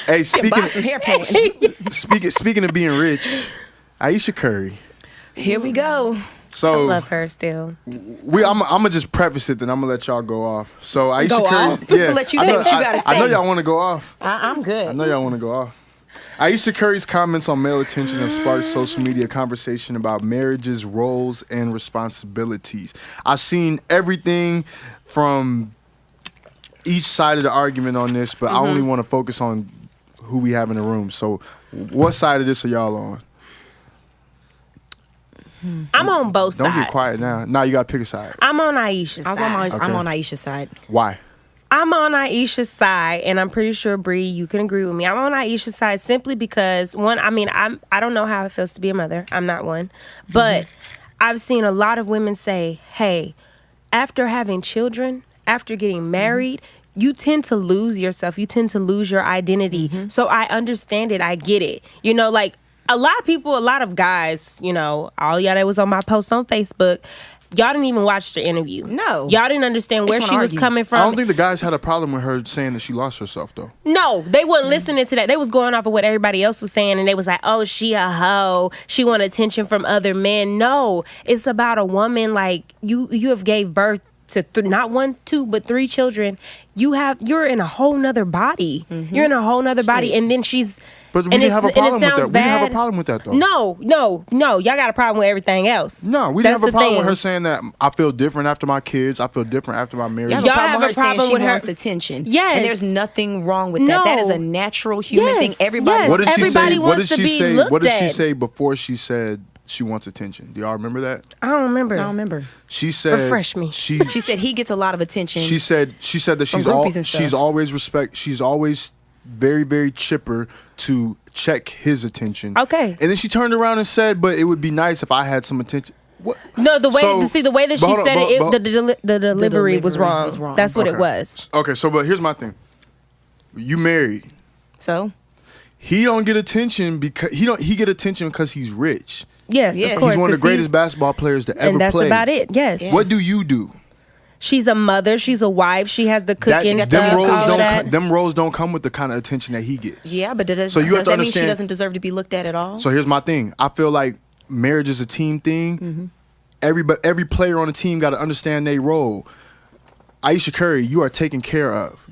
Hey, Bought some hair pants. speaking of being rich, Ayesha Curry. Here we go. So I love her still. I'm gonna just preface it, then I'm gonna let y'all go off. So Ayesha Go Curry, off? Let you say what you gotta I know say. y'all want to go off. I'm good. I know y'all want to go off. Ayesha Curry's comments on male attention have sparked social media conversation about marriage's roles and responsibilities. I've seen everything from each side of the argument on this, but I only want to focus on who we have in the room. So, what side of this are y'all on? I'm on both Don't sides. get quiet now. Now you gotta pick a side. I'm on Ayesha's side. I'm on Ayesha's side. Why? I'm on Ayesha's side, and I'm pretty sure, Bree, you can agree with me. I'm on Ayesha's side simply because, one, I don't know how it feels to be a mother. I'm not one. But I've seen a lot of women say, hey, after having children, after getting married, you tend to lose yourself. You tend to lose your identity. So I understand it. I get it. You know, like, a lot of people, a lot of guys, you know, all y'all that was on my post on Facebook, y'all didn't even watch the interview. No. Y'all didn't understand where Just she wanna was argue. coming from. I don't think the guys had a problem with her saying that she lost herself, though. No, they weren't listening to that. They was going off of what everybody else was saying, and they was like, oh, she a hoe. She want attention from other men. No, it's about a woman, like, you have gave birth to not 1, 2, but 3 children. You're in a whole nother body. You're in a whole nother body, and then she's... But we didn't have a problem with that. We didn't have a problem with that, though. No. Y'all got a problem with everything else. No, we didn't That's have a the problem with thing. her saying that I feel different after my kids. I feel different after my marriage. You have Y'all a problem have with a her saying problem she with her- wants attention. Yes. And there's nothing wrong with that. No. That is a natural human thing. Yes, Everybody yes. What did she Everybody say? What wants did to she be say? looked What did she at. say before she said she wants attention? Do y'all remember that? I don't remember. I don't remember. She said. Refresh me. She said he gets a lot of attention. She said that From groupies and stuff. she's always very, very chipper to check his attention. Okay. And then she turned around and said, "But it would be nice if I had some attention." What? No, the way So- the way that but she hold on, said but- it, but- the delivery was wrong. was wrong. That's what it Okay. was. Okay, so but here's my thing. You married. So? He don't get attention because he get attention because he's rich. Yes, Yes. of course. He's one of the 'cause greatest basketball players to ever and that's play. about it. Yes. Yeah. What do you do? She's a mother. She's a wife. She has the cooking Them stuff. roles all don't that. them roles don't come with the kind of attention that he gets. Yeah, but does So you have to that mean she understand- doesn't deserve to be looked at at all? So here's my thing. I feel like marriage is a team thing. Every player on the team got to understand their role. Ayesha Curry, you are taken care of.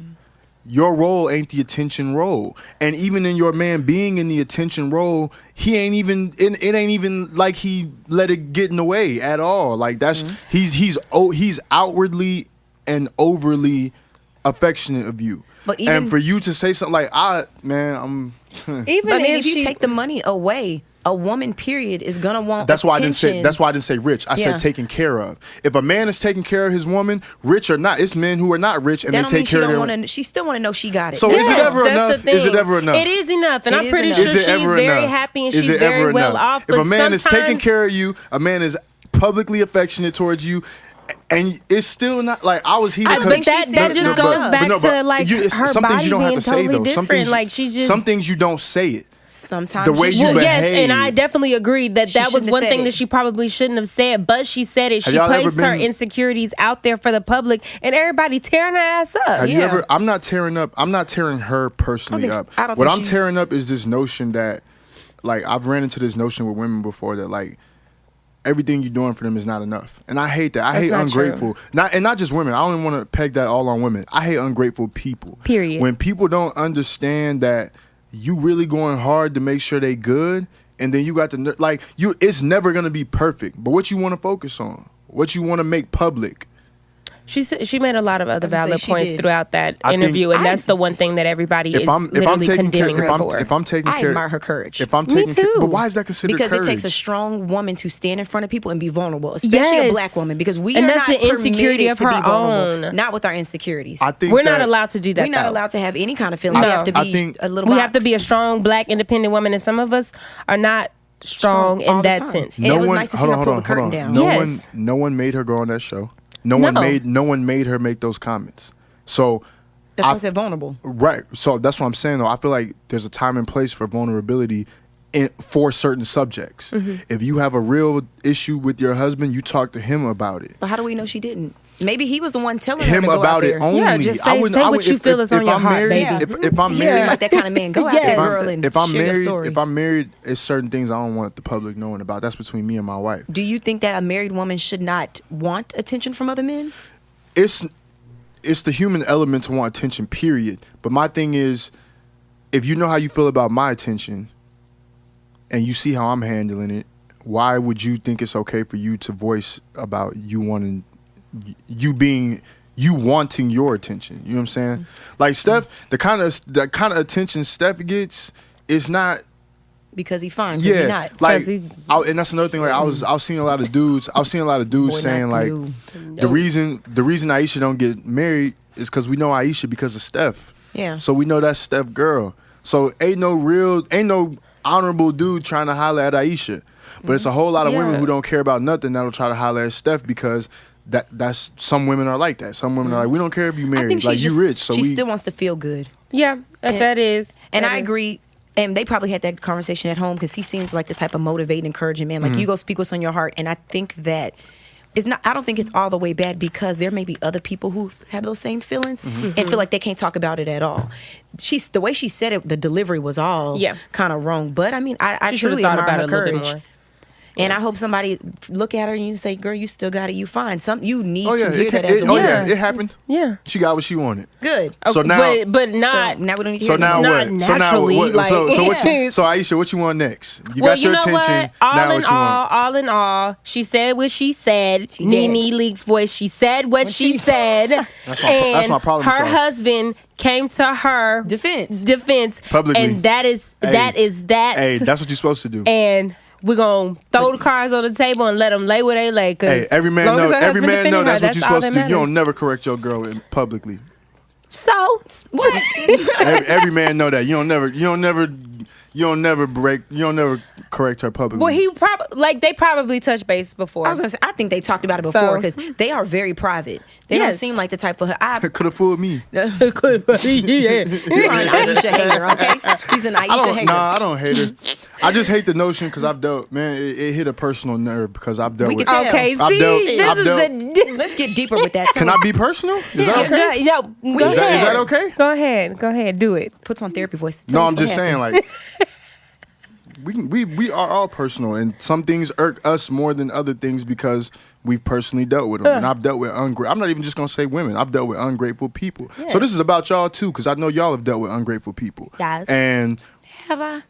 Your role ain't the attention role. And even in your man being in the attention role, he ain't even it ain't even like he let it get in the way at all. Like that's he's outwardly and overly affectionate of you. But even- and for you to say something like I'm Even But I mean, if you she, take the money away, a woman, period, is gonna want That's why attention. I didn't say rich. I Yeah. said taken care of. If a man is taking care of his woman, rich or not, it's men who are not rich and That they don't take mean she care of don't their. want to. She still want to know she got it. So That's is it all. ever that's enough? the thing. Is it ever enough? It is enough, and It I'm is pretty enough. sure Is it she's ever very enough? happy and Is she's it ever very well enough? off. If But a man is taking sometimes- care of you, a man is publicly affectionate towards you, and it's still not like I was heated. I 'cause- think that said just no, goes but- back no, to but like it's her some things body you don't have being to say totally though. different. Like she just some things you don't say it. Sometimes The way she you should. Well, yes, behave. and I definitely agreed that She that was shouldn't have one said thing it. that she probably shouldn't have said, but she said it. Have She y'all ever placed her been- insecurities out there for the public, and everybody tearing her ass up. Have you Yeah. ever? I'm not tearing her personally I up. don't What think I'm she- tearing up is this notion that, like, I've ran into this notion with women before that, like, everything you're doing for them is not enough, and I hate that. I That's hate not ungrateful. Not just women. I don't even want to peg that all on women. I hate ungrateful people. Period. When people don't understand that you really going hard to make sure they good, and then you got to like you. It's never gonna be perfect, but what you want to focus on, what you want to make public. She made a lot of other was gonna valid say she points did. throughout that I think- interview, and that's the one thing that everybody is literally condemning her for. if I'm taking I care, admire her courage. If I'm Me taking care, too. but why is that considered Because courage? it takes a strong woman to stand in front of people and be vulnerable, especially a Yes. black woman. Because we And are that's not the insecurity permitted of to be her vulnerable, own. not with our insecurities. I think We're not that- allowed to do that. We're not though. allowed to have any kind of feelings. No. We have to I be think- a little. We have to box. be a strong black independent woman, and some of us are not strong all in the that time. sense. And it was nice to see her pull the curtain down. Yes. No one made her go on that show. No No. one made her make those comments. So That's why I said vulnerable. right. So that's what I'm saying though. I feel like there's a time and place for vulnerability for certain subjects. Mm-hmm. If you have a real issue with your husband, you talk to him about it. But how do we know she didn't? Maybe he was the one telling her him to go about out it there. only. Yeah, just say- I wouldn't- say I what would- you feel is on your I'm heart, married, baby. If I'm You married, seem like that kind of man. Go out Yes. there, girl, and if I'm share your married, story. if I'm married, it's certain things I don't want the public knowing about. That's between me and my wife. Do you think that a married woman should not want attention from other men? It's the human element to want attention, period. But my thing is, if you know how you feel about my attention and you see how I'm handling it, why would you think it's okay for you to voice about you wanting your attention? You know what I'm saying? Like Steph, the kind of attention Steph gets is not Because he fine. Because he not. like, he's- and that's another thing. Like I was seeing a lot of dudes. I was seeing a lot of dudes Boy, saying not like you. the reason Ayesha don't get married is because we know Ayesha because of Steph. Yeah. So we know that's Steph girl. So ain't no honorable dude trying to holler at Ayesha. But it's a whole lot of women Yeah. who don't care about nothing that'll try to holler at Steph because that's some women are like that. Some women are like, we don't care if you I married, think like she you just, rich. So she we still wants to feel good. Yeah, that is. And that I is. agree. And they probably had that conversation at home because he seems like the type of motivating, encouraging man. Like you go speak what's on your heart. And I think that it's not. I don't think it's all the way bad because there may be other people who have those same feelings and feel like they can't talk about it at all. The way she said it, the delivery was all kind of wrong. But I mean, I She should've truly thought admire about her it a little courage. bit more. And I hope somebody look at her and you say, "Girl, you still got it. You fine. You need oh to yeah, hear that as a oh woman." yeah, it happened. Yeah. She got what she wanted. Good. So now, but not. So now we don't need to so hear now anymore. Not what? So now naturally, what? like, So Ayesha, what you want next? You Well, got your you know attention. what? All Now in what you want? all in all, she said what she said. She did. Nene Leak's voice. She said what she said. That's and my problem, her Sean. husband came to her Defense. Publicly. and that is that. Hey, that's what you're supposed to do. And we're gonna throw the cards on the table and let them lay where they lay. Hey, every man know. Every man know that's what you're supposed to do. You don't know. never correct your girl publicly. So what? every man know that. You don't never correct her publicly. Well, they probably touched base before. I was gonna say, I think they talked about it before So- because they are very private. They don't Yes. seem like the type of. I could have fooled me. You're an Ayesha hater, okay? He's an Ayesha hater. I don't hate her. I just hate the notion because I've dealt, man, it hit a personal nerve because I've dealt We with. can tell. Okay, I've see, dealt- Let's get deeper with that. Can I be personal? Is that okay? Go Is ahead. that okay? Go ahead. Do it. Puts on therapy voice. No, I'm just saying, like, we are all personal, and some things irk us more than other things because we've personally dealt with them. And I've dealt with I'm not even just gonna say women. I've dealt with ungrateful people. So this is about y'all too, because I know y'all have dealt with ungrateful people. Yes. And Have I? it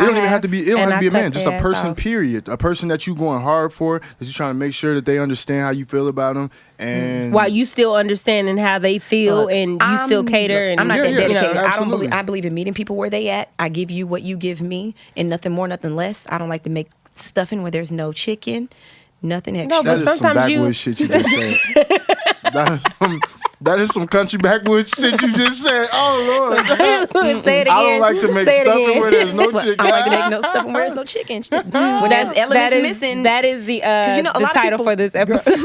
don't even have to be. It don't and have to be I a man. cut Just a their ass person. off. Period. A person that you going hard for. That you trying to make sure that they understand how you feel about them. And While you still understanding how they feel Look, and you still cater. And I'm not that Yeah, dedicated. absolutely. I believe in meeting people where they at. I give you what you give me, and nothing more, nothing less. I don't like to make stuffing where there's no chicken, nothing extra. but that is some sometimes you- backwoods shit you just said. That is some country backwoods shit you just said. Oh Lord. Say it again. I don't like to make Say it stuffing again. where there's no chicken. I like to make no stuff where there's no chicken. When there's elements missing. That is the you know, a the lot of title people- for this episode.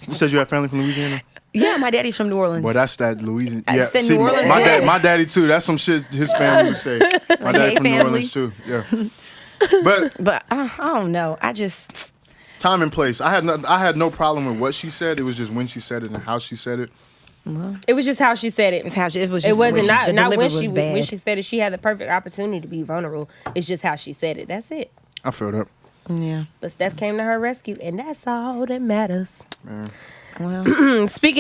You said you had family from Louisiana? Yeah, my daddy's from New Orleans. Well, that's that Louisiana. I Yeah, said see, New Orleans, my yeah. my daddy too. That's some shit his family would say. My daddy Hey, from New family. Orleans too. Yeah. But I don't know. I just time and place. I had no problem with what she said. It was just when she said it and how she said it. It was just how she said it. it's how it was. It Just, wasn't not the when delivery was bad. when she said it. She had the perfect opportunity to be vulnerable. It's just how she said it. That's it. I feel that. Yeah. But Steph came to her rescue, and that's all that matters. Man. Well. Speaking.